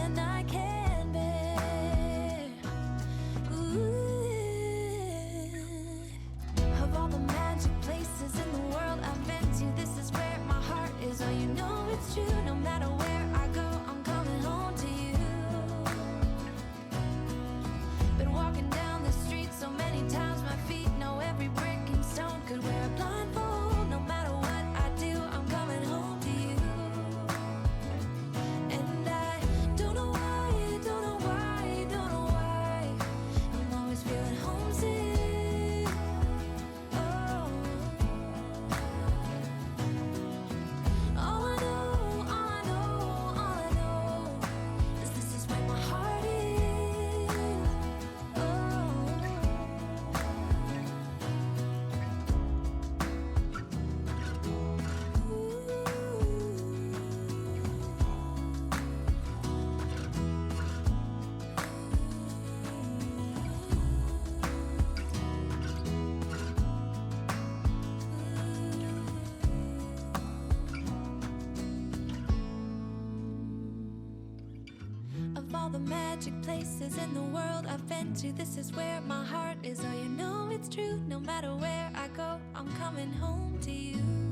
than I can bear. Ooh. Of all the magic places in the world I've been to, this is where my heart is. Oh, you know it's true. No matter where I go, I'm coming home to you. Been walking down the street so many times, my feet know every brick and stone. Could wear a blindfold. No matter what I do, I'm coming home to you. And I don't know why, don't know why, don't know why I'm always feeling homesick. Oh, all I know, all I know, all I know is this is where my heart is. Of all the magic places in the world I've been to, this is where my heart is. Oh, you know it's true. No matter where I go, I'm coming home to you.